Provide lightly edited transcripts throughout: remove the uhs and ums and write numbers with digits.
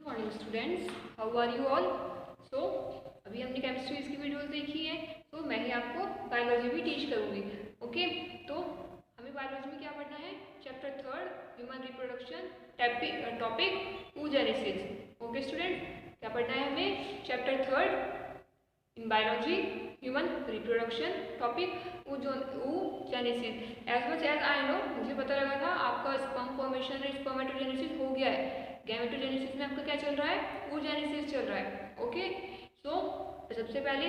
Morning students, how are you all. So अभी हमने chemistry की वीडियोस देखी है, तो मैं ही आपको बायोलॉजी भी टीच करूँगी। ओके, तो हमें बायोलॉजी में क्या पढ़ना है? Chapter 3 human reproduction, topic oogenesis। Okay student, क्या पढ़ना है हमें? Chapter 3 in biology human reproduction, topic oogenesis। As much as I know, मुझे पता लगा था आपका स्पर्म फॉर्मेशन और स्पर्मेटोजेनेसिस हो गया है। गैमेटोजेनेसिस में आपका क्या चल रहा है? oogenesis चल रहा है। ओके, सो सबसे पहले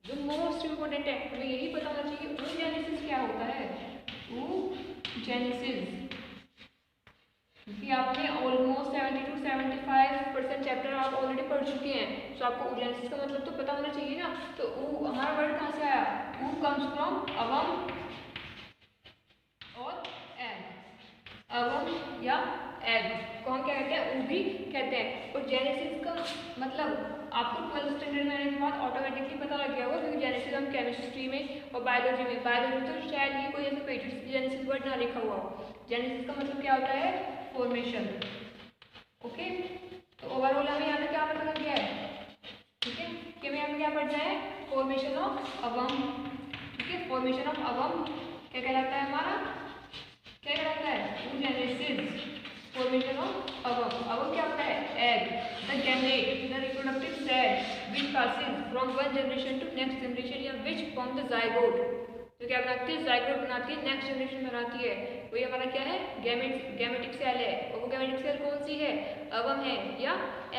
जो मोस्ट इम्पोर्टेंट है, हमें यही पता होना चाहिए oogenesis क्या होता है। oogenesis, क्योंकि आपने ऑलमोस्ट 70 to 75% चैप्टर आप ऑलरेडी पढ़ चुके हैं, तो आपको oogenesis का मतलब तो पता होना चाहिए ना। तो हमारा वर्ड कहाँ से आया? ऊ कम्स फ्रॉम अवम और एग। अवम या एग को हम क्या कहते हैं? ऊ भी कहते हैं। और जेनेसिस का मतलब आपको 12th स्टैंडर्ड में आने के बाद ऑटोमेटिकली पता लग गया होगा, क्योंकि जेनेसिस हम केमिस्ट्री में और बायोलॉजी में तो शायद ही कोई ऐसे पेज जेनेसिस वर्ड ना लिखा हुआ हो। जेनेसिस का मतलब क्या होता है? फॉर्मेशन। ओके, तो ओवरऑल हमें यहाँ पे क्या पता लग गया है? ठीक है, कि हमें यहाँ पे क्या पढ़ना है? Formation of अवम। ठीक है, फॉर्मेशन ऑफ अवम क्या कहलाता है? हमारा क्या कहलाता है? oogenesis, formation of ovum. Ovum क्या होता है? Egg, the gamete, the reproductive cell which passes from one generation to next generation, या विच फॉर्म द जाइगोट, जो क्या बनाती है? जाइगोट बनाती है, नेक्स्ट जनरेशन बनाती है। वही हमारा क्या है? गैमेटिक सेल है। और वो गैमेटिक सेल कौन सी है? अवम है या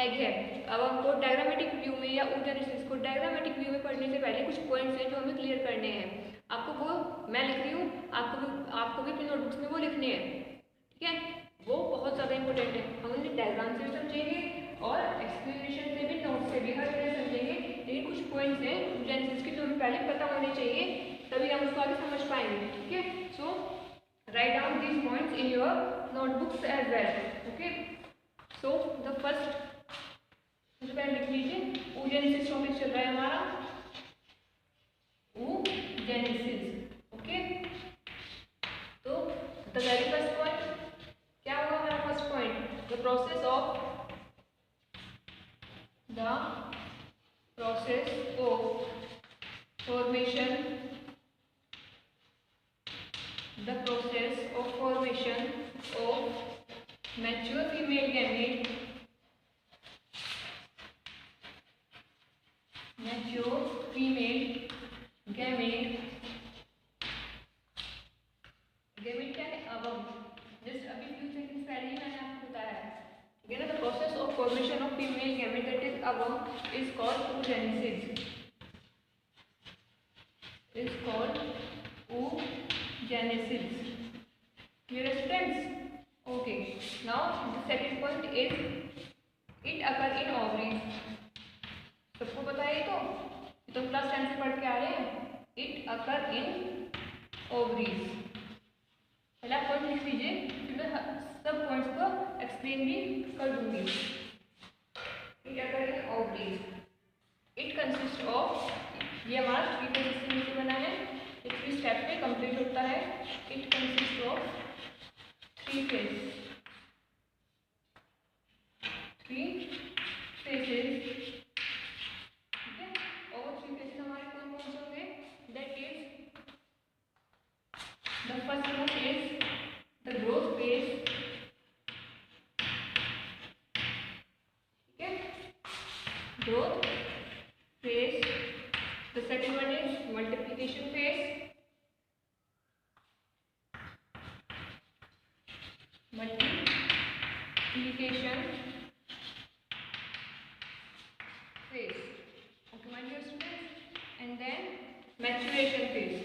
एग है। अवम को डायग्रामेटिक व्यू में या oogenesis को डायग्रामेटिक व्यू में पढ़ने से पहले कुछ पॉइंट्स हैं जो हमें क्लियर करने हैं। आपको वो मैं लिख रही हूँ, आपको भी अपनी नोटबुक्स में वो लिखने हैं। ठीक है, वो बहुत ज़्यादा इंपॉर्टेंट है। हम उन्हें डायग्राम से भी समझेंगे और एक्सप्लेनेशन से भी, नोट से भी, हर तरह समझेंगे। लेकिन कुछ पॉइंट्स हैं oogenesis के जो हमें पहले पता होने चाहिए, तभी हम उसको आगे समझ पाएंगे। ठीक है, so write down these points in your notebooks as well. Okay, so the first, सबसे पहले लिख लीजिए oogenesis टॉपिक चल रहा है हमारा, oogenesis। ओके, तो द वेरी फर्स्ट पॉइंट क्या होगा हमारा? First point, the process of formation, the process of formation of mature female gamete, mature female gamete. Gamete क्या है? अवम। जस्ट अभी फ्यू सेकंड्स पहले ही मैंने आपको बताया है। ठीक है ना, the process of formation of female gamete that is अवम is called oogenesis, is called oogenesis. Clear students? Okay, now the second point is it occur in ovaries. सबको पता है तो क्लास 10 से पढ़ के आ रहे हैं। इट अकर इन ओवरीज, पहला पॉइंट लिख लीजिए, मैं सब पॉइंट्स को एक्सप्लेन भी कर दूंगी। It occur in ovaries, it consist of, ये हमारा 3 फेजेस से नीचे बना है, ये 3 स्टेप में कंप्लीट होता है। It consist of 3 phases, 3 phases. The first one is the growth phase, okay, growth phase. The second one is multiplication phase, multiplication phase, okay my dear students, and then maturation phase,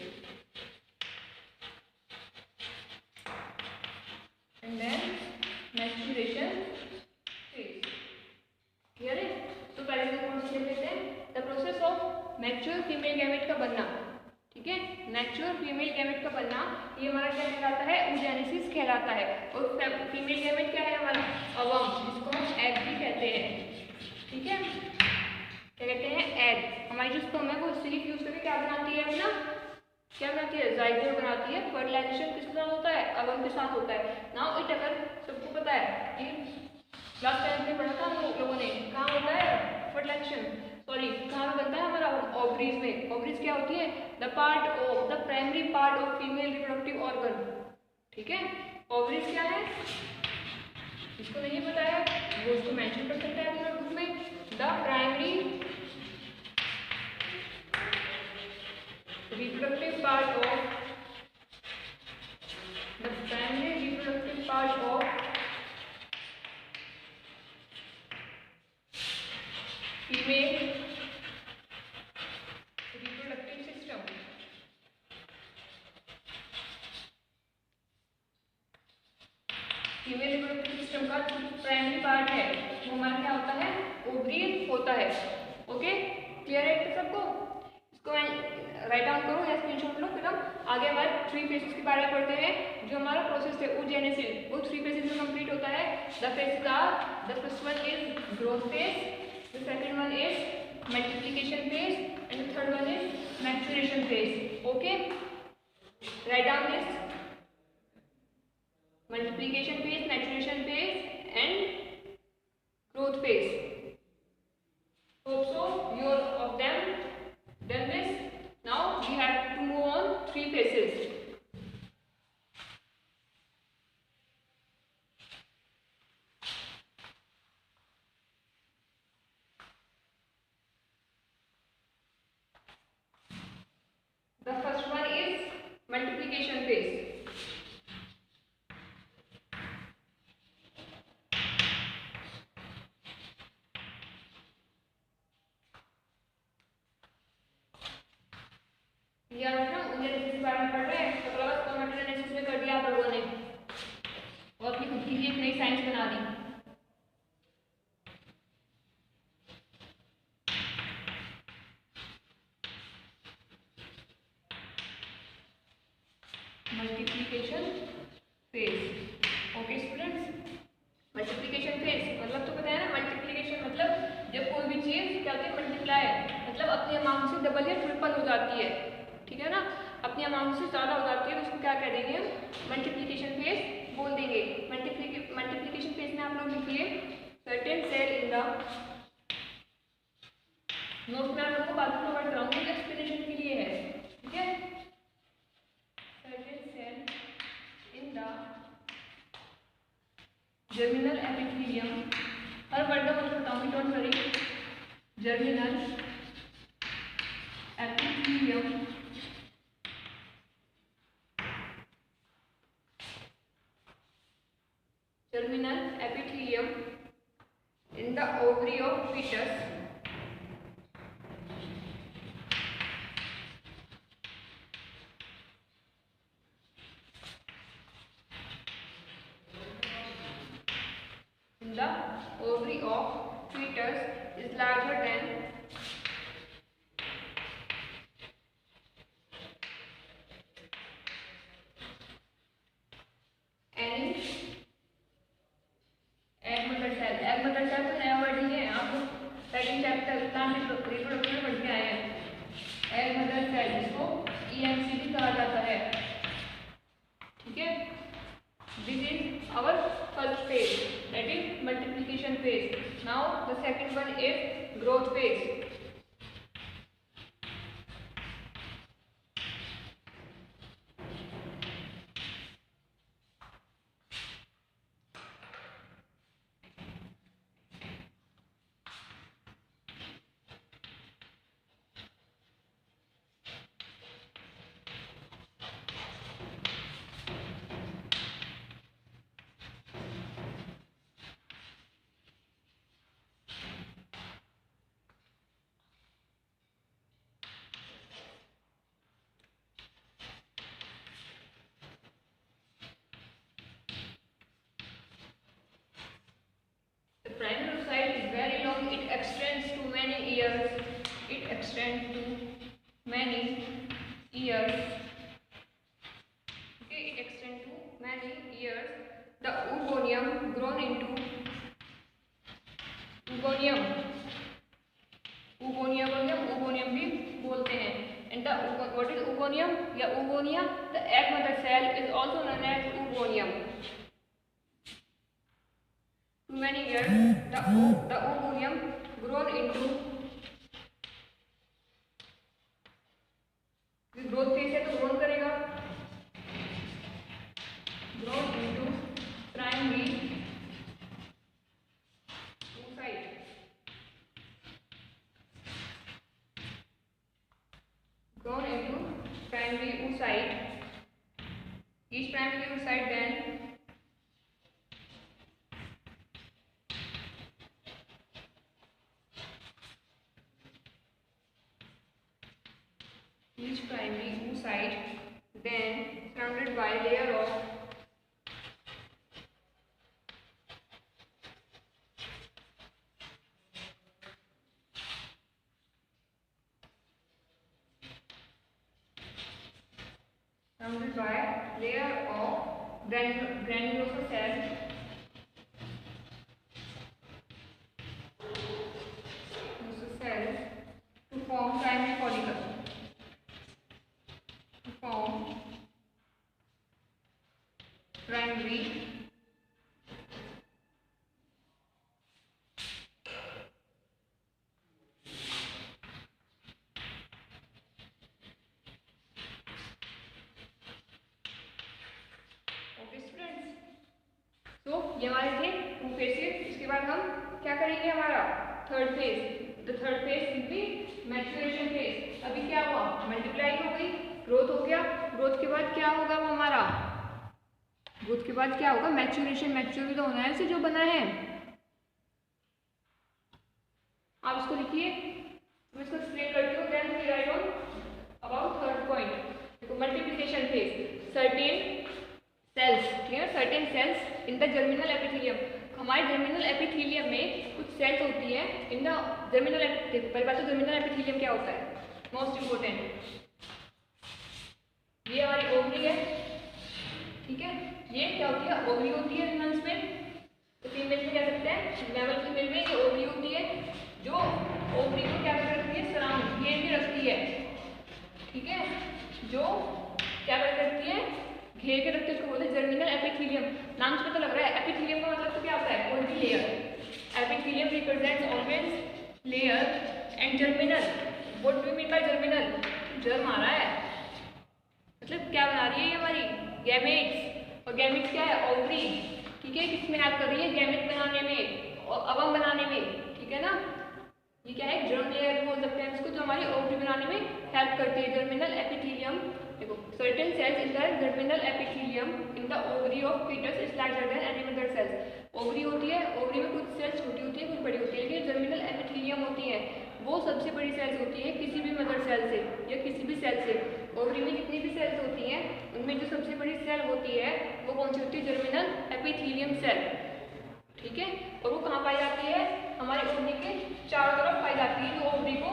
and then maturation phase. Clear है? तो पहले से कौन सी लेते हैं? The process of mature female gamete का बनना। ठीक है, मैच्योर फीमेल गैमेट का बनना, ये हमारा क्या कहलाता है? oogenesis कहलाता है। और फीमेल गैमेट क्या है हमारा? अवम, जिसको हम एग भी कहते हैं। ठीक है, क्या कहते हैं? एग। हमारी जो स्पर्म है वो सिर्फ यूज करके क्या बनाती है? अपना क्या बनाती है? जाइगोट बनाती है। फर्टिलाइजेशन किसके साथ होता है? अवम के साथ होता है। नाउ इट अगर सबको पता है कि लास्ट टाइम में पढ़ा था हम लोगों ने, कहाँ होता है फर्टिलाइजेशन, सॉरी कहाँ पे बनता है हमारा ओवरीज में। ओवरीज क्या होती है, the part of the primary part of female reproductive organ, ठीक है। ओवरीज क्या है, इसको नहीं पता है वो उसको मेंशन कर सकता है अपने बुक में, the primary reproductive part of the primary reproductive part of female reproductive system। Female reproductive system का प्राइमरी पार्ट है वो हमारा क्या होता है, ओवरीज होता है। ओके, क्लियर है सबको? इसको मैं राइट डाउन करूँ या स्क्रीनशॉट लो, फिर हम आगे हमारे 3 फेजेस के बारे में पढ़ते हैं। जो हमारा प्रोसेस है oogenesis, वो 3 फेजेस में कंप्लीट होता है। The phases are, the first one is growth phase, the second one is multiplication phase and the third one is maturation phase. Okay, write down this, multiplication phase, maturation phase and growth phase. Hope so you of them done this. Now we have to move on 3 phases. The first one is multiplication phase. यार ना oogenesis के बारे में पढ़ रहे हैं तो class chromatogenic में कर दिया आप लोगों ने और अपनी खुद की एक नई साइंस बना दी। Multiplication phase. Okay students, multiplication phase मतलब तो पता है ना, मल्टीप्लिकेशन मतलब जब कोई भी चीज क्या होती है, मल्टीप्लाई मतलब अपने अमाउंट से डबल या ट्रिपल हो जाती है, ठीक है ना, अपने अमाउंट से ज़्यादा हो जाती है तो उसको क्या कह देंगे हम, मल्टीप्लिकेशन फेज बोल देंगे। मल्टीप्लिकेशन फेज में आप लोग लिखिए certain cell in the, note में आप लोगों को बाद में प्रोवाइड कराऊंगी, एक्सप्लेनेशन के लिए है, ठीक है। Certain cell in the germinal epithelium, हर वर्ड का मतलब बताऊंगी, don't worry. Germinal epithelium terminal epithelium in the ovary of fetus in the ovary of fetus is larger than any egg mother cell. Egg mother cell तो नया word ही है, आप second chapter reproduction में पढ़ के आए हैं। एग मदर सेल जिसको EMC भी कहा जाता है, ठीक है। This is our first phase, that is multiplication phase. Now the second one is growth phase. Primary site is very long, it extends to many years, it extends to many years, okay, it extends to many years. The oogonium grown into oogonium, oogonium भी बोलते हैं। And the what is oogonium या oogonia? The egg mother cell is also known as oogonium. Many here the ooganium grown into growth phase है तो grown करेगा, grown into primary oocyte, grown into primary oocyte. Each primary oocyte then surrounded by layer of granulosa cells, to form primary follicle, to form primary तो ये हमारे थे 2 phases. इसके बाद हम क्या करेंगे, हमारा third phase, the third phase will be maturation phase. अभी क्या हुआ, मल्टीप्लाई हो गई, ग्रोथ हो गया, ग्रोथ के बाद क्या होगा वो हमारा, ग्रोथ के बाद क्या होगा, मैच्योरेशन, मैच्योर तो होना है से जो बना है। आप इसको लिखिए, मैं इसको एक्सप्लेन करती हूँ, then we write on about third point. देखो multiplication phase, certain cells, clear, certain cells in the germinal epithelium. हमारे जर्मिनल एपिथेलियम में कुछ सेल्स होती है इन द जर्मिनल, पहली बात तो जर्मिनल एपिथेलियम क्या होता है, मोस्ट इंपोर्टेंट, ये हमारी ओवरी है, ठीक है, ये क्या होती है, ओवरी होती है ह्यूमंस में, तो फीमेल में कह सकते हैं, मेल फीमेल में ये ओवरी होती है, जो ओवरी को क्या करती है, सराउंड घेर के रखती है, ठीक है, जो क्या करती है, घेर के रखते हैं, उसको बोलते हैं जर्मिनल एपिथेलियम। नाम से पता लग रहा है, एपिथेलियम का मतलब तो क्या होता है, कोई भी layer, epithelium represents always layer and germinal, what do you mean by germinal, germ आ रहा है मतलब क्या बना रही है ये हमारी गैमेट्स, और गैमेट्स क्या है, ओवरी, ठीक है, किसमें हेल्प कर रही है, गैमेट बनाने में और अवम बनाने में, ठीक है ना, ये क्या है, जर्म लेयर बोल सकते हैं इसको, जो हमारी ओवरी बनाने में हेल्प करती है। जर्मिनल एपिथेलियम, देखो certain cells in the germinal epithelium in the ovary of foetus is larger than any other cells. Ovary होती है, ओवरी में कुछ सेल्स छोटी होती है, कुछ बड़ी होती है, लेकिन जर्मिनल एपिथेलियम होती है वो सबसे बड़ी सेल्स होती है किसी भी मदर सेल से या किसी भी सेल से। ओवरी में जितनी भी सेल्स होती हैं उनमें जो सबसे बड़ी सेल होती है वो कौन सी होती है, जर्मिनल एपिथेलियम सेल, ठीक है, और वो कहाँ पाई जाती है, हमारे ओवरी के चारों तरफ पाई जाती है, जो ओवरी को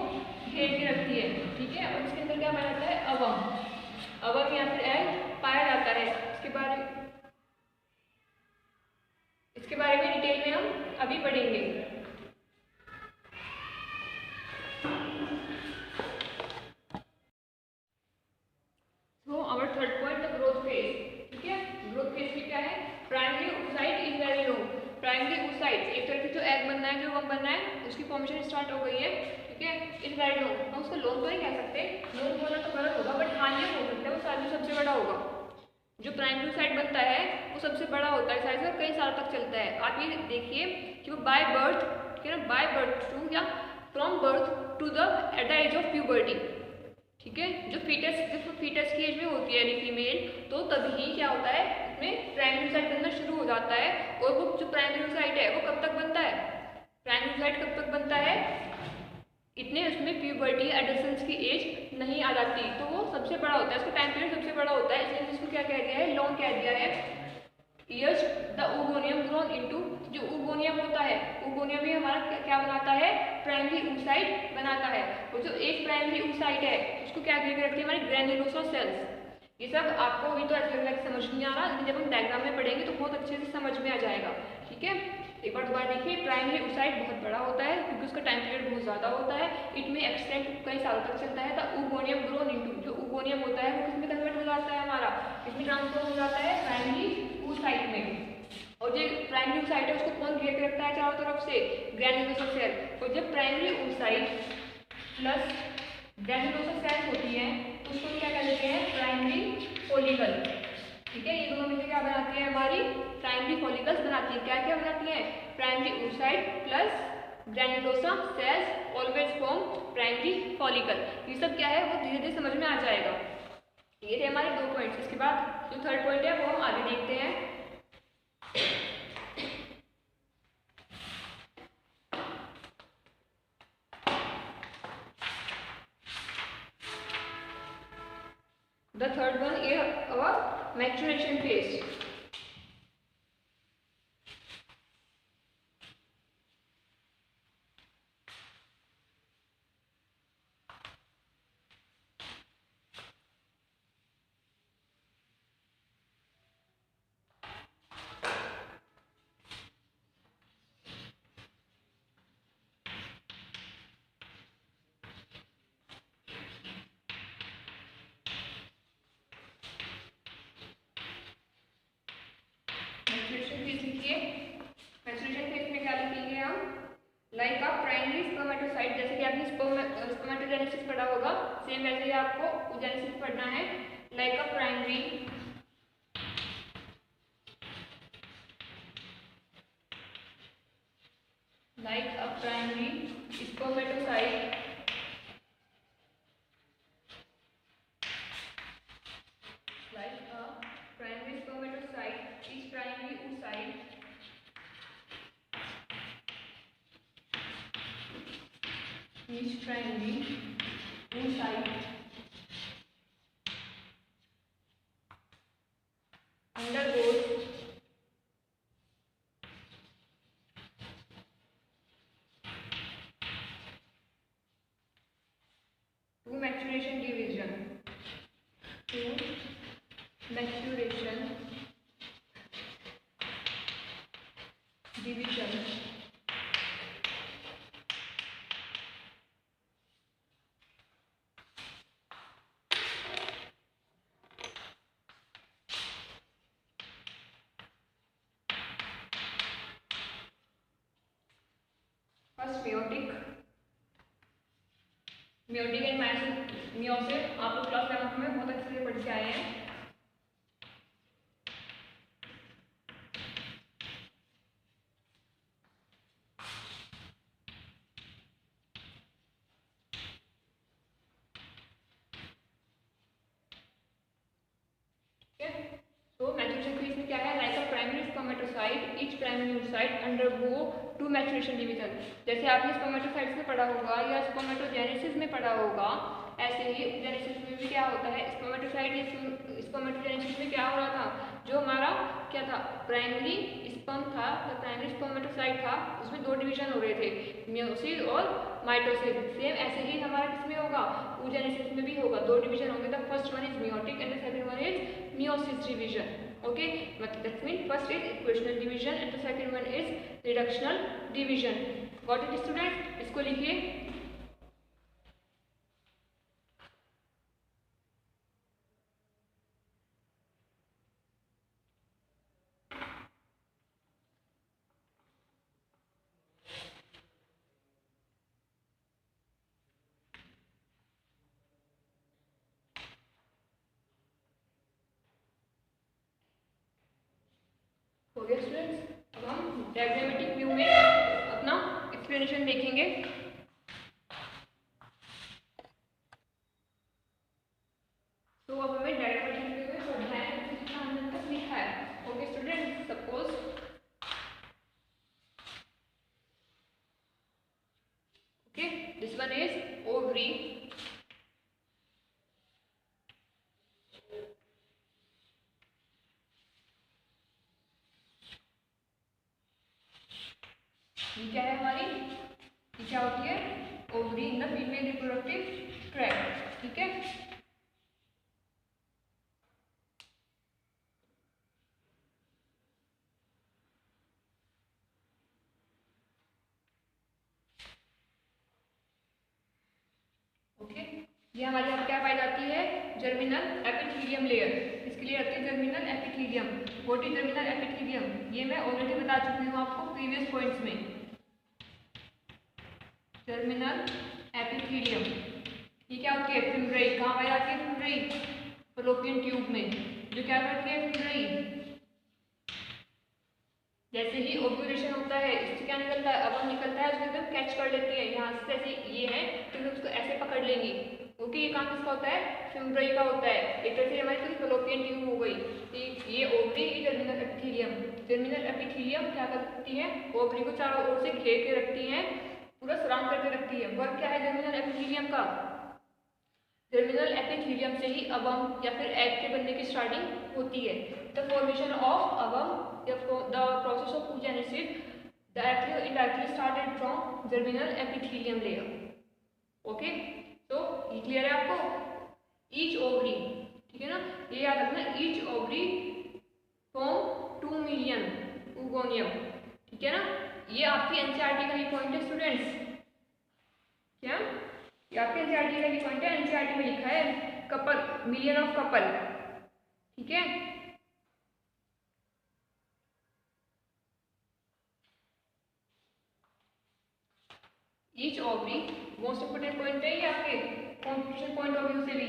घेर के रखती है, ठीक है, और इसके अंदर क्या पाया जाता है, अवम, अवम या फिर एग पाया जाता है। इसके बारे में डिटेल में हम अभी पढ़ेंगे। So our third point, the growth phase, ठीक है, ग्रोथ फेज में क्या है, primary oocyte is very low, primary oocyte एक तरह से जो एग बनना है, जो वम बनना है, उसकी फॉर्मेशन स्टार्ट हो गई है, ठीक है, इज वेरी लो, हम उसको लोन तो नहीं कह सकते, लोन बोलना तो गलत होगा, बट हाँ ये हो सकता है वो साइज में सबसे बड़ा होगा, जो प्राइमरी oocyte बनता है वो सबसे बड़ा होता है साइज में, कई साल तक चलता है। आप ये देखिए कि वो बाय बर्थ, ठीक है ना, बाय बर्थ टू या from birth to the at the age of puberty, ठीक है, जो फीटस की एज में होती है यानी फीमेल, तो तभी क्या होता है, इसमें प्राइमरी oocyte बनना शुरू हो जाता है। और वो जो प्राइमरी oocyte है वो कब तक बनता है, प्राइमरी oocyte कब तक बनता है, इतने उसमें प्यूबर्टी एडोलेसेंस की एज नहीं आ जाती, तो वो सबसे बड़ा होता है, उसका टाइम पीरियड सबसे बड़ा होता है, इसलिए इसको क्या कह दिया है, लॉन्ग कह दिया है। Yes, the ooganium grown into, जो ooganium होता है, ooganium ही हमारा क्या बनाता है, प्राइमरी oocyte बनाता है, और जो एक प्राइमरी oocyte है उसको क्या घेर के रखती है, हमारी ग्रेन्युलोसा सेल्स। ये सब आपको अभी तो ऐसा लग रहा है समझ नहीं आ रहा, लेकिन जब हम डायग्राम में पढ़ेंगे तो बहुत अच्छे से समझ में आ जाएगा, ठीक है। एक बार दोबारा देखिए, प्राइमरी oocyte बहुत बड़ा होता है क्योंकि उसका टाइम पीरियड बहुत ज़्यादा होता है, इट में एक्सटेंड कई सालों तक चलता है। द ooganium ग्रोन इनटू, जो ooganium होता है वो किसमें कन्वर्ट हो जाता है, हमारा इसमें ट्रांसफर हो जाता है प्राइमरी oocyte में, और जो प्राइमरी ओसाइट है उसको कौन घेर के रखता है चारों तरफ से? Granulosa cell. और जब primary oocyte plus granulosa cell होती है तो उसको क्या कहते हैं? Primary follicle. ठीक है, ये दोनों मिलकर क्या बनाती है? हमारी प्राइमरी फॉलिकल्स बनाती है। क्या क्या बनाती है? Primary oocyte plus granulosa cells always form primary follicle. ये सब क्या है वो धीरे धीरे समझ में आ जाएगा। ये थे हमारे 2 पॉइंट्स। इसके बाद जो थर्ड पॉइंट है वो हम आगे देखते हैं। The third one is our maturation phase. Maturation phase लिखिए। मैचुरेशन फेज में क्या लिखेंगे हम? लाइक अ प्राइमरी स्पर्मेटोसाइट, जैसे कि आपने स्पर्मेटोजेनेसिस पढ़ा होगा, सेम वैसे ही आपको ओजेनेसिस पढ़ना है। Like a primary spermatocyte is primary oocyte undergoes to maturation division. First meiotic and meiosis आप लोग क्लास 11 में बहुत अच्छे से पढ़ के आए हैं। तो मैचुरेशन फेज में क्या है? Like a primary spermatocyte each primary oocyte undergo two maturation division. जैसे आपने स्पर्मेटोसाइट्स में पढ़ा होगा या स्पर्मेटोजेनेसिस में पढ़ा होगा, ऐसे ही जेनेसिस में भी क्या होता है? स्पर्मेटोजेनेसिस में क्या हो रहा था? जो हमारा क्या था? प्राइमरी स्पर्म था, जो प्राइमरी स्पर्मेटोसाइट था, उसमें 2 डिवीजन हो रहे थे, मियोसिस और माइटोसिस। सेम ऐसे ही हमारा किसमें होगा? oogenesis में भी होगा, 2 डिवीजन होंगे। The first one is meiotic and the second one is meiosis division. Okay, that means first is equational division and the second one is reductional division. Got it students? इसको लिखिए। हो गया students? अब हम diagrammatic view में अपना explanation देखेंगे। तो अब हमें डायग्रामेटिक व्यू में पढ़ना है जितना हमने तक लिखा है। Okay student, suppose okay this one is ovary, ये क्या है हमारी? ये क्या होती है? Ovary in the female reproductive tract. ठीक है, ओके ये हमारे यहाँ क्या पाई जाती है? Germinal epithelium layer. इसके लिए आती है germinal epithelium. What is germinal epithelium? ये मैं ऑलरेडी बता चुकी हूँ आपको प्रीवियस पॉइंट्स में। जर्मिनल एपिथेलियम ये क्या होती है? फिम्ब्राई। कहाँ पाई जाती है फिम्ब्राई? फलोपियन ट्यूब में। जो क्या करती है फिम्ब्राई? जैसे ही ओव्यूलेशन होता है इससे क्या निकलता है? अवम निकलता है, उसको एकदम कैच कर लेती है यहाँ से। जैसे ये है तो उसको ऐसे पकड़ लेंगी। ओके, ये काम किसका होता है? फिम्ब्राई का होता है। एक तरह से हमारी पूरी फलोपियन ट्यूब हो गई। ये ओवरी, ये जर्मिनल एपिथेलियम। जर्मिनल एपिथेलियम क्या करती है? ओवरी को चारों ओर से घेर के रखती है, पूरा सराउंड करके रखती है। वर्क क्या है जर्मिनल एपिथेलियम का? जर्मिनल एपिथेलियम से ही अवम या फिर एग के बनने की स्टार्टिंग होती है। The formation of अवम, the process of oogenesis directly or indirectly started from germinal epithelium layer. Okay, तो ये क्लियर है आपको? ईच ओवरी, ठीक है ना, ये याद रखना, each ovary form 2 million oogonia, ठीक है ना। ये आपकी एनसीईआरटी का ही पॉइंट है स्टूडेंट्स। क्या ये आपके एनसीईआरटी का ही पॉइंट है? एनसीईआरटी में लिखा है कपल, मिलियन ऑफ कपल, ठीक है। Each ovary most important point है ये आपके कॉम्पिटिशन पॉइंट ऑफ व्यू से भी।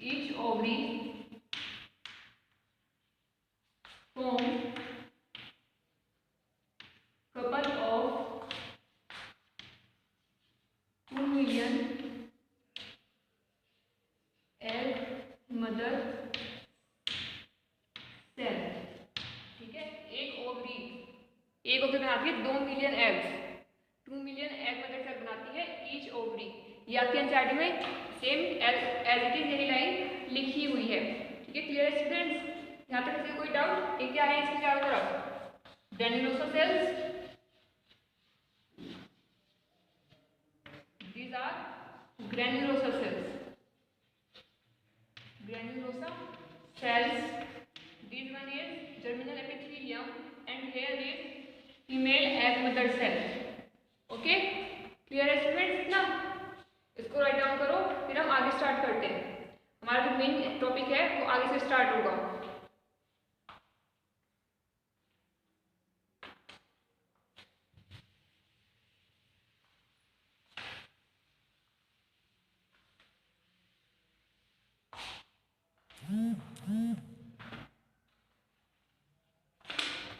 Each ovary form couple of 2 million egg mother cell, ठीक है। एक ओवरी बनाती है 2 million eggs. 2 million egg mother cell बनाती है ईच ओवरी। ये आपके एनसीईआरटी में सेम एज इट इज यही लाइन लिखी हुई है, ठीक है। क्लियर है स्टूडेंट्स? यहाँ तक किसी कोई डाउट? ये क्या है इसके चारों तरफ? Granulosa cells, these are granulosa cells. Granulosa cells. This one is germinal epithelium and here is female egg mother cell. Okay? Clear है स्टूडेंट्स ना? इसको राइट डाउन करो, फिर हम आगे स्टार्ट करते हैं। हमारा जो मेन टॉपिक है वो आगे से स्टार्ट होगा।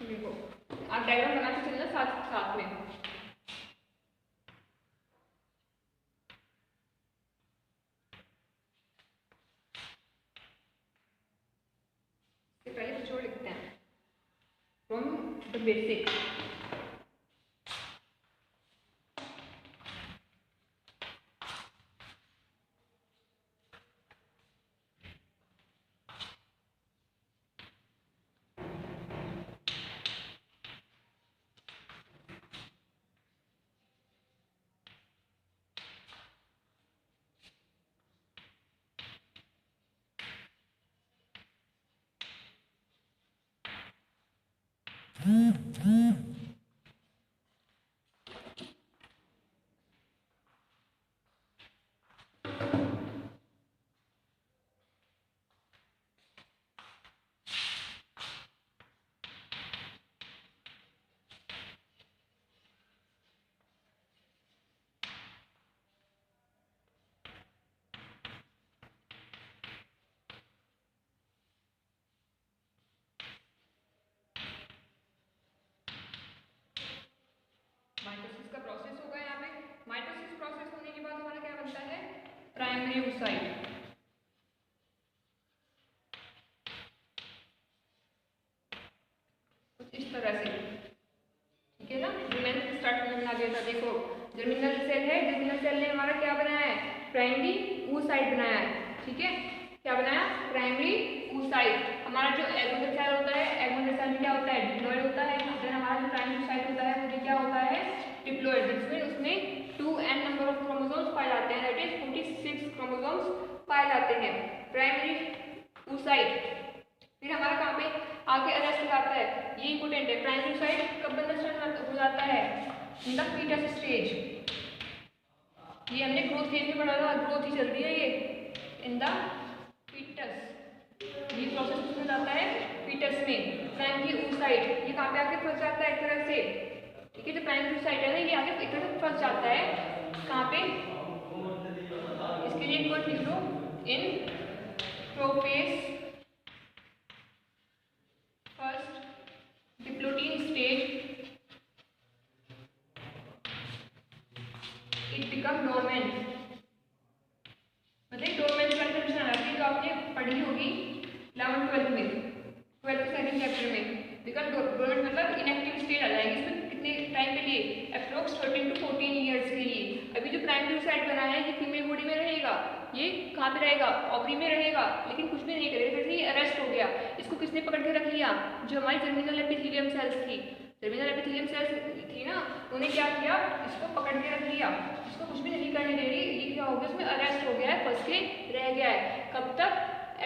देखो, आप डायग्राम बनाते चलना साथ साथ में। पहले कुछ और लिखते हैं फ्रॉम द बेसिक। माइटोसिस का प्रोसेस होगा यहाँ पे। माइटोसिस प्रोसेस होने के बाद हमारा क्या बनता है? Primary oocyte। कुछ इस तरह से, ठीक है ना। जो मैंने स्टार्ट में बना दिया था, देखो जर्मिनल सेल है, जर्मिनल सेल ने हमारा क्या बनाया है? प्राइमरी oocyte बनाया है, ठीक है। क्या बनाया? Primary oocyte। हमारा जो एग मदर सेल होता है, एग मदर सेल में क्या होता है? डिप्लॉइड होता है। देन हमारा जो प्राइमरी oocyte होता है वो क्या होता है? डिप्लॉइड। जिसमें उसमें 2n नंबर ऑफ क्रोमोसोम्स पाए जाते हैं, दैट इज 46 क्रोमोसोम्स पाए जाते हैं। प्राइमरी oocyte फिर हमारा कहाँ पे आगे अरेस्ट हो जाता है? ये इंपोर्टेंट है। प्राइमरी oocyte कब बनना स्टार्ट हो जाता है? In the foetus stage. ये हमने ग्रोथ फेज में पढ़ा था, ग्रोथ ही चल रही है ये। इन द फीटस, ये प्रोसेस किसमें जाता है, फीटस में। प्राइमरी oocyte ये कहाँ पे आके फंस जाता है एक तरह से, ठीक है। जो प्राइमरी oocyte है ना ये आगे एक तरह से फंस जाता है कहाँ पे, इसके लिए एक वर्ड लिख लो, in prophase first diplotene stage it become dormant. मतलब डोरमेंट का कंडीशन आ रही है जो आपने पढ़ी होगी 11th-12th में, 12th सेकंड चैप्टर में। बिकम डोरमेंट मतलब इनएक्टिव स्टेज आ जाएगी इसमें कितने टाइम के लिए, अप्रोक्स 13 to 14 ईयर्स के लिए। अभी जो प्राइमरी oocyte बना है ये फीमेल बॉडी में रहेगा, ये कहाँ पे रहेगा, ओवरी में रहेगा, लेकिन कुछ भी नहीं करेगा, फिर ये अरेस्ट हो गया। इसको किसने पकड़ के रख लिया, जो हमारी जर्मिनल एपिथेलियम सेल्स थी, जर्मिनल एपिथेलियम सेल्स थी ना, उन्हें क्या किया, इसको पकड़ के रख लिया, इसको कुछ भी नहीं करने दे रही। ये क्या हो गया, उसमें अरेस्ट हो गया है, फंस के रह गया है। कब तक,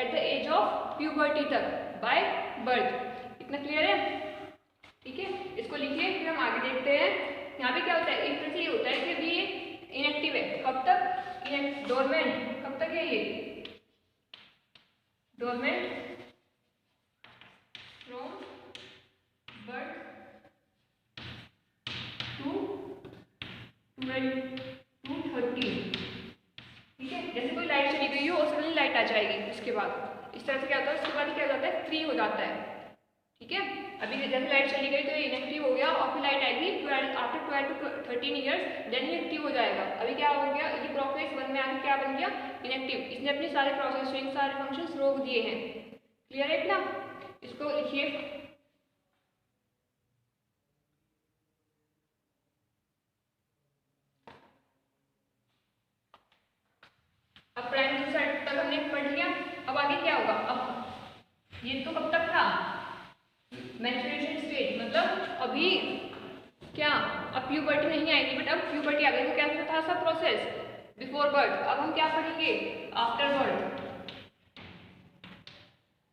at the age of puberty तक, बाय बर्थ। इतना क्लियर है, ठीक है। इसको लिखिए, फिर हम आगे देखते हैं। यहाँ पे क्या होता है, एक तरह से ये होता है कि अभी ये इनएक्टिव है, कब तक, डोरमेंट, कब तक है ये डोरमेंट, फ्रॉम बर्थ टू 30, ठीक है। जैसे कोई लाइट चली गई हो और सडनली लाइट आ जाएगी उसके बाद, इस तरह से क्या होता है, उसके बाद क्या हो जाता है, फ्री हो जाता है, ठीक है। अभी जैसे लाइट चली गई तो ये इनएक्टिव हो गया, और फिर लाइट आएगी आफ्टर 12 to 13 ईयर्स, देन ये एक्टिव हो जाएगा। अभी क्या हो गया, ये प्रोफेज 1 में आके क्या बन गया, इनएक्टिव। इसने अपने सारे प्रोसेसिंग, सारे फंक्शंस रोक दिए हैं। क्लियर है इतना, इसको लिखिए। अब प्राइमरी oocyte तक हमने पढ़ लिया, अब आगे क्या होगा। अब ये तो कब तक था, मैच्योरेशन स्टेज, मतलब अभी क्या, अब प्यूबर्टी नहीं आएगी, बट अब प्यूबर्टी आ गई। वो क्या था सब प्रोसेस बिफोर बर्थ। अब हम क्या पढ़ेंगे, after birth,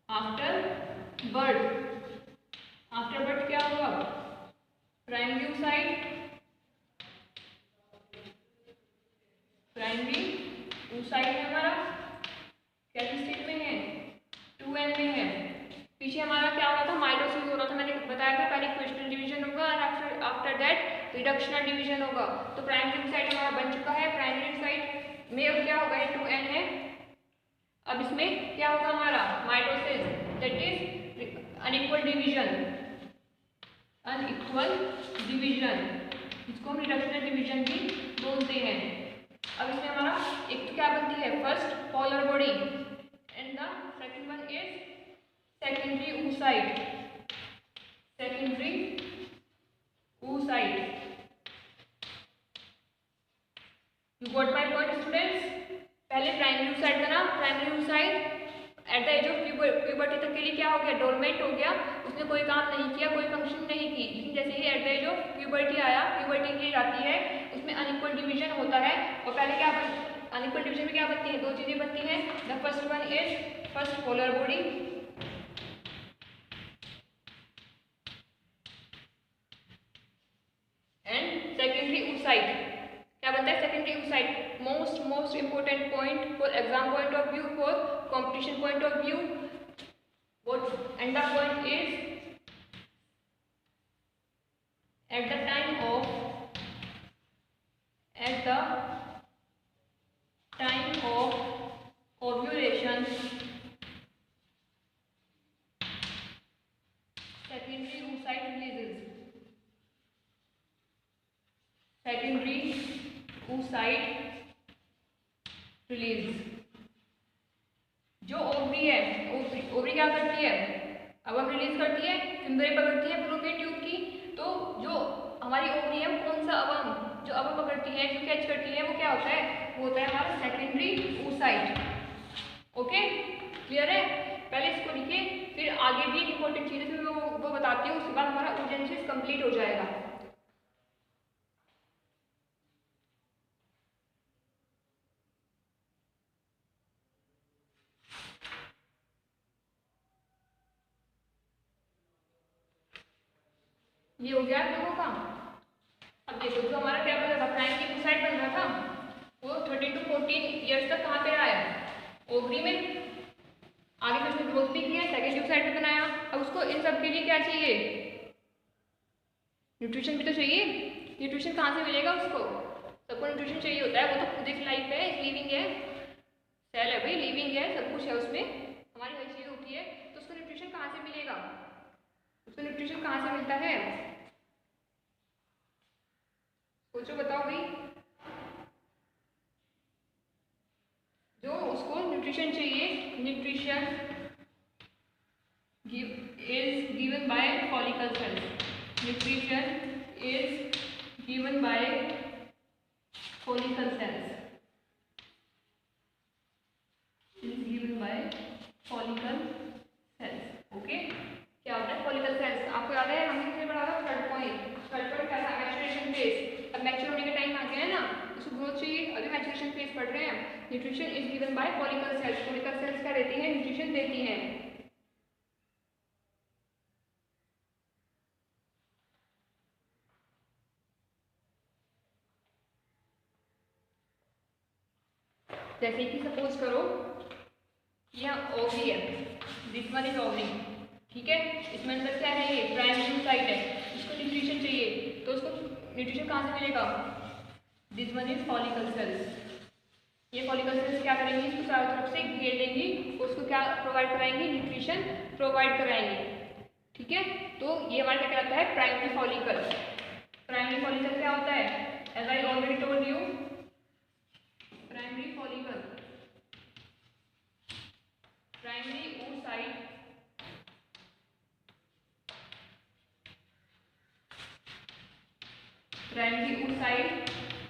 after birth. After birth क्या होगा, प्राइमरी oocyte, प्राइमरी oocyte है हमारा, क्या स्टेज में है, 2n में है। पीछे हमारा क्या हो रहा था, माइटोसिस हो रहा था, मैंने बताया था, पहले इक्वेशनल डिवीजन होगा और आफ्टर दैट रिडक्शनल डिवीजन होगा। तो प्राइमरी oocyte हमारा बन चुका है। प्राइमरी oocyte में अब क्या होगा, ये 2n है। अब इसमें क्या होगा हमारा, mitosis, that is unequal division, unequal division, इसको हम रिडक्शनल डिवीजन भी बोलते हैं। अब इसमें हमारा एक तो क्या बनती है, first polar body, and the second one is secondary oocyte, secondary oocyte। You got my point students. पहले प्राइमरी oocyte बना, primary oocyte at the age of puberty तक के लिए क्या हो गया, डोरमेंट हो गया, उसने कोई काम नहीं किया, कोई फंक्शन नहीं की। लेकिन जैसे ही at the age of puberty आया, प्यूबर्टी की जाती है, उसमें अनइक्वल डिवीजन होता है। और पहले क्या अनइक्वल डिवीजन में क्या बनती है, दो चीजें बनती हैं। The first one is first polar body, and secondary oocyte। क्या बनता है, secondary oocyte। Most important point for exam point of view, for competition point of view, what and the point is at the time of ovulation, secondary oocyte releases, secondary oocyte release। जो ovary है, ovary क्या करती है, अब release करती है, finger पकड़ती है फलोपियन ट्यूब की। तो जो हमारी ओवरी है, कौन सा अवम, जो अवम पकड़ती है, जो कैच करती है, वो क्या होता है, वो होता है हमारा सेकेंडरी oocyte। ओके, क्लियर है। पहले इसको लिखिए, फिर आगे भी इंपॉर्टेंट चीजें फिर वो बताती हूँ, उसके बाद हमारा oogenesis कंप्लीट हो जाएगा। ये हो गया लोगों का। अब देखो, जो हमारा क्या बन रहा था, प्राइमरी oocyte बन रहा था, वो 13 to 14 ईयर्स तक कहाँ पे रहा है, ओवरी में आगे फिर उसने ग्रोथ भी किया, सेकेंड ट्यूबसाइट भी बनाया। अब उसको इन सब के लिए क्या चाहिए, न्यूट्रिशन भी तो चाहिए। न्यूट्रिशन कहाँ से मिलेगा उसको, सबको न्यूट्रिशन चाहिए होता है, वो तो खुद एक लाइफ है, लिविंग है, सेल है भाई, लिविंग है, सब कुछ है उसमें, हमारी हर चीज़ होती है, तो उसको न्यूट्रिशन कहाँ से मिलेगा, उसको न्यूट्रिशन कहाँ से मिलता है, सोचो बताओ भाई। जो उसको न्यूट्रिशन चाहिए, nutrition is given by follicle cells. Nutrition is given by follicle cells. Is given by follicle cells. Okay? क्या होता है follicle cells? आपको याद है हमने किसने पढ़ा था, थर्ड पॉइंट क्या था, मैच्योरेशन फेज। अब मैच्योर होने का टाइम आ गया है ना, उसको ग्रोथ चाहिए, अभी मैच्योरेशन फेज पढ़ रहे हैं। Nutrition is given by follicle cells. follicle cells क्या देती हैं, न्यूट्रिशन देती हैं। जैसे कि सपोज करो यहाँ ओवरी है, दिस वन इज ओवरी, ठीक है, इसमें अंदर क्या है, ये प्राइमरी साइट है, इसको न्यूट्रिशन चाहिए, तो उसको न्यूट्रिशन कहाँ से मिलेगा, this one is follicle sales. ये फॉलिकल सेल्स क्या करेंगी, इसको चारों तरफ से घेर देंगी, उसको क्या प्रोवाइड कराएंगी, न्यूट्रिशन प्रोवाइड कराएंगे, ठीक है। तो ये हमारा क्या कहलाता है, प्राइमरी फॉलिकल। प्राइमरी फॉलिकल क्या होता है, as I already told you, primary follicle, primary oocyte primary oocyte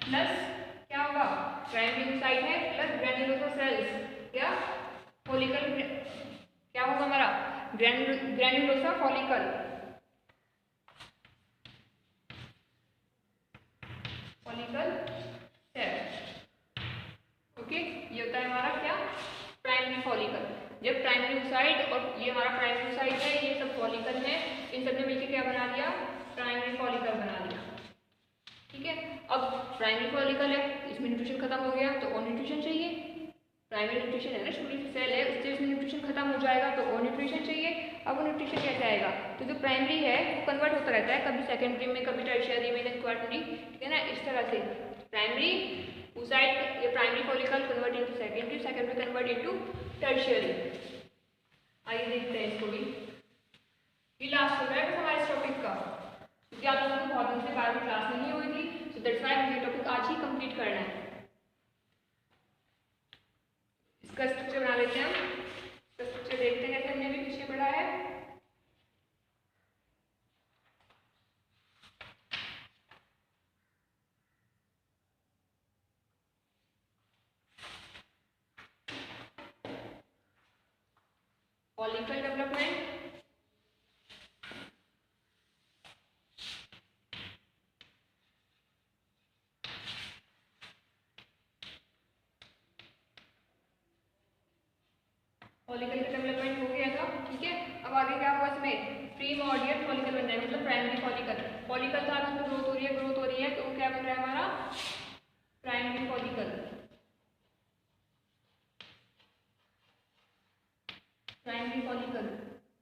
plus क्या होगा, प्राइमरी oocyte है प्लस ग्रैन्युलोसा सेल्स, क्या फॉलिकल, क्या होगा हमारा granulosa follicle, follicle cell. Okay, ये होता है हमारा क्या, प्राइमरी फॉलिकल। जब प्राइमरी oocyte और ये हमारा प्राइमरी oocyte है, ये सब फॉलिकल है, इन सब ने मिलकर क्या बना दिया, प्राइमरी फॉलिकल बना दिया, ठीक है। अब प्राइमरी फॉलिकल है, इसमें न्यूट्रिशन खत्म हो गया तो और न्यूट्रिशन चाहिए, प्राइमरी न्यूट्रिशन है ना, छोटी सी सेल है, उससे इसमें न्यूट्रिशन खत्म हो जाएगा तो और न्यूट्रिशन चाहिए। अब वो न्यूट्रिशन कैसे आएगा, तो जो प्राइमरी है वो कन्वर्ट होता रहता है, कभी सेकेंडरी में, कभी टर्शियरी में, देन क्वार्टरी, ठीक है ना, इस तरह से प्राइमरी oocyte, ये primary follicle convert into secondary, secondary convert into tertiary. आइए देखते हैं इसको भी, ये लास्ट हो रहा है हमारे इस टॉपिक का, क्योंकि आप लोगों को बहुत दिन से बारहवीं क्लास में नहीं हुई थी, सो दैट्स व्हाई मुझे टॉपिक आज ही कंप्लीट करना है। इसका स्ट्रक्चर बना लेते हैं हम, इसका स्ट्रक्चर देखते हैं कैसे हमने भी पीछे पढ़ा है। फॉलिकल डेवलपमेंट, फॉलिकल का डेवलपमेंट हो गया था, ठीक है। अब आगे क्या हुआ, इसमें प्रीमोर्डियल फॉलिकल बन जाएगा, मतलब प्राइमरी फॉलिकल, फॉलिकल था उसमें ग्रोथ हो रही है, ग्रोथ हो रही है, तो वो क्या बन रहा है हमारा प्राइमरी फॉलिकल, प्राइमरी फॉलिकल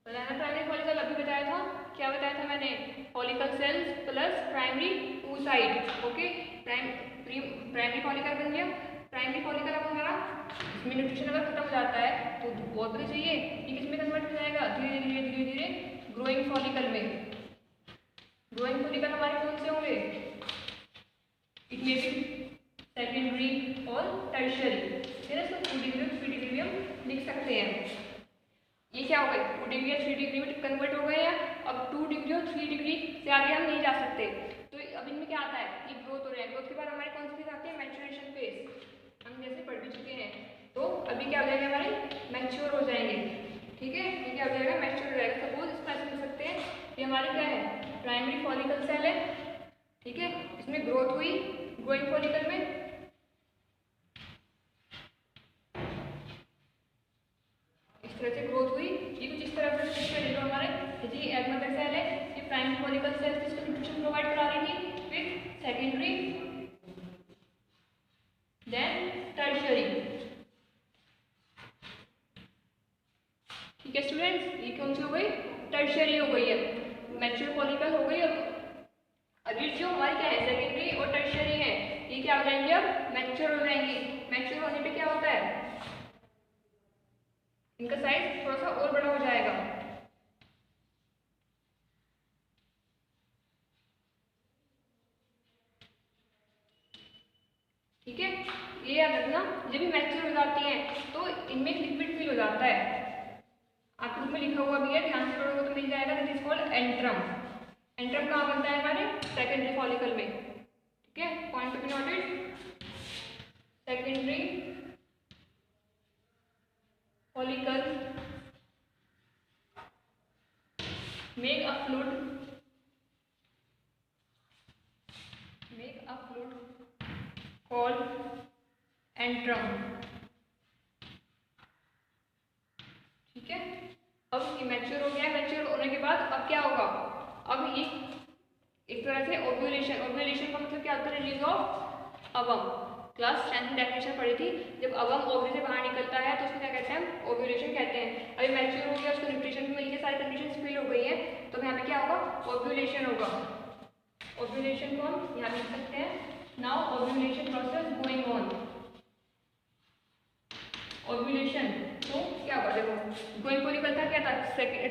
बताया ना, प्राइमरी फॉलिकल अभी बताया था, क्या बताया था मैंने, follicle sales plus primary oocyte, okay, primary follicle बन गया। प्राइमरी फॉलिकल अब हमारा, इसमें न्यूट्रिशन अगर खत्म हो जाता है तो बहुत भी चाहिए, ये किस में कन्वर्ट हो जाएगा, धीरे धीरे धीरे धीरे ग्रोइंग फॉलिकल में। ग्रोइंग फॉलिकल हमारे कौन से होंगे, इट मे बी सेकेंडरी और टर्शियरी, है ना, इसको 2 डिग्री और 3 डिग्री हम लिख सकते हैं। ये क्या हो गए, 2 डिग्री और 3 डिग्री में कन्वर्ट हो गए हैं, अब 2 डिग्री और 3 डिग्री से आगे हम नहीं जा सकते, तो अब इनमें क्या आता है, ये ग्रोथ हो रहा है, ग्रोथ के बाद हमारे कौन सी फेज आती है, मैच्योरेशन फेज, हम जैसे पढ़ भी चुके हैं। तो अभी क्या हो जाएगा, हमारे मैच्योर हो जाएंगे, ठीक है, ये क्या हो जाएगा, मैच्योर हो जाएगा। सपोज इसको ऐसे लिख सकते हैं, ये हमारी क्या है, प्राइमरी फॉलिकल सेल है, ठीक है, इसमें ग्रोथ हुई ग्रोइंग फॉलिकल में, इस तरह से ग्रोथ हुई, ये कुछ इस तरह से स्ट्रक्चर है जो हमारे, ये एग मदर सेल है, ये प्राइमरी फॉलिकल सेल इसको न्यूट्रिशन प्रोवाइड करा रही थी, फिर सेकेंडरी, देन टर्शियरी, क्या हो जाएंगे, अब मैच्योर हो जाएंगे। मैच्योर होने पे क्या होता है, इनका साइज थोड़ा सा और बड़ा हो जाएगा। ठीक है, ये याद रखना, जब भी मैच्योर हो जाती हैं तो इनमें लिक्विड फील हो जाता है। आपके बुक में लिखा हुआ भी है, ध्यान से पढ़ोगे तो मिल जाएगा, that is called antrum. Antrum कहाँ बनता है, हमारे सेकेंडरी फॉलिकल में। ठीक है, point to be noted, secondary follicle make a fluid called antrum। ठीक है, अब ये मैच्योर हो गया। मैच्योर होने के बाद अब क्या होगा, अब ये एक तरह से ओव्यूलेशन। ओव्यूलेशन का मतलब क्या होता है, रिलीज ऑफ अवम। क्लास 10 में डेफिनेशन पढ़ी थी, जब अवम ओवरी से बाहर निकलता है तो उसको क्या कहते हैं, ओव्यूलेशन कहते हैं। अभी मैच्योर हो गया, उसको न्यूट्रिशन भी मिल गया, सारी कंडीशंस फिल हो गई है, तो यहाँ पे क्या होगा, ओव्यूलेशन होगा। ओव्यूलेशन को हम यहाँ लिख सकते हैं, now ovulation process going on. Ovulation तो क्या होगा, देखो गोइंग फॉलिकल था, क्या था,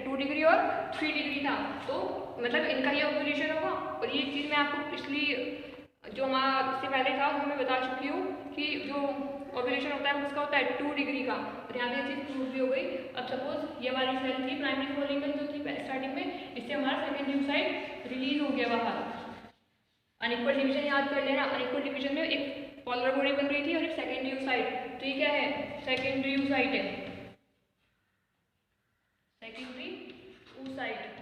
2 डिग्री और 3 डिग्री था, तो मतलब इनका ये ओव्यूलेशन होगा। और ये चीज़ मैं आपको पिछली जो हमारा इससे पहले था वो मैं बता चुकी हूँ कि जो ओव्यूलेशन होता है उसका होता है 2 डिग्री का, और यहाँ पे ये चीज़ प्रूव भी हो गई। अब सपोज ये हमारी सेल थी, प्राइमरी फॉलिकल जो थी स्टार्टिंग में, इससे हमारा सेकेंडरी साइड रिलीज हो गया बाहर। अनइक्वल डिवीजन याद कर लेना, अनइक्वल डिवीजन में एक पोलर बॉडी बन रही थी और एक सेकेंडरी साइड, तो ये क्या है, सेकेंडरी साइड है, सेकेंडरी साइड।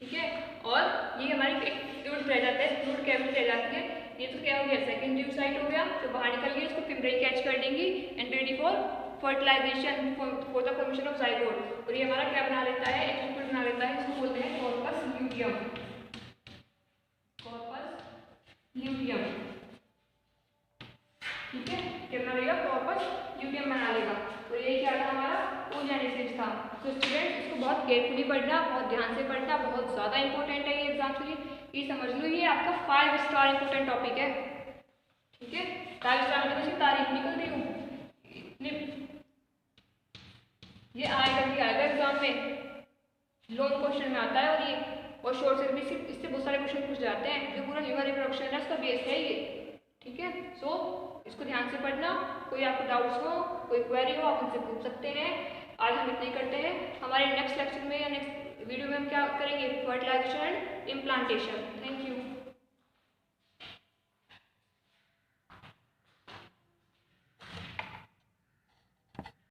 ठीक है, और ये हमारी एक फ्लूइड रह जाता है, फ्लूइड कैविटी रह जाती है। ये तो क्या हो गया, सेकेंडरी साइड हो गया, तो बाहर निकल गई, इसको फिम्ब्रेन कैच कर देंगी and ready for fertilization, for the formation of zygote. और ये हमारा क्या बना लेता है, एक लिक्विड बना लेता है, इसको बोलते हैं कॉर्पस ल्यूटियम। कॉर्पस ल्यूटियम, ठीक है, क्या बना लेगा, कॉर्पस ल्यूटियम बना लेगा। और ये क्या था, हमारा oogenesis था। तो स्टूडेंट इसको बहुत केयरफुली पढ़ना, बहुत ध्यान से पढ़ना, बहुत ज़्यादा इंपॉर्टेंट है ये एग्जाम के लिए। ये समझ लो, ये आपका 5 स्टार इंपॉर्टेंट टॉपिक है। ठीक है, 5 स्टार में तो तारीफ निकल रही हूँ, ये आएगा भी आएगा एग्जाम में, लॉन्ग क्वेश्चन में आता है। और ये और शॉर्ट से भी इससे बहुत सारे क्वेश्चन पूछ जाते हैं, जो पूरा ह्यूमन रिप्रोडक्शन है उसका बेस है ये। ठीक है, सो इसको ध्यान से पढ़ना। कोई आपको डाउट्स हो, कोई क्वेरी हो, आप उनसे पूछ सकते हैं। आज हम इतना ही करते हैं, हमारे नेक्स्ट लेक्चर में या नेक्स्ट वीडियो में हम क्या करेंगे, fertilization and implantation. Thank you.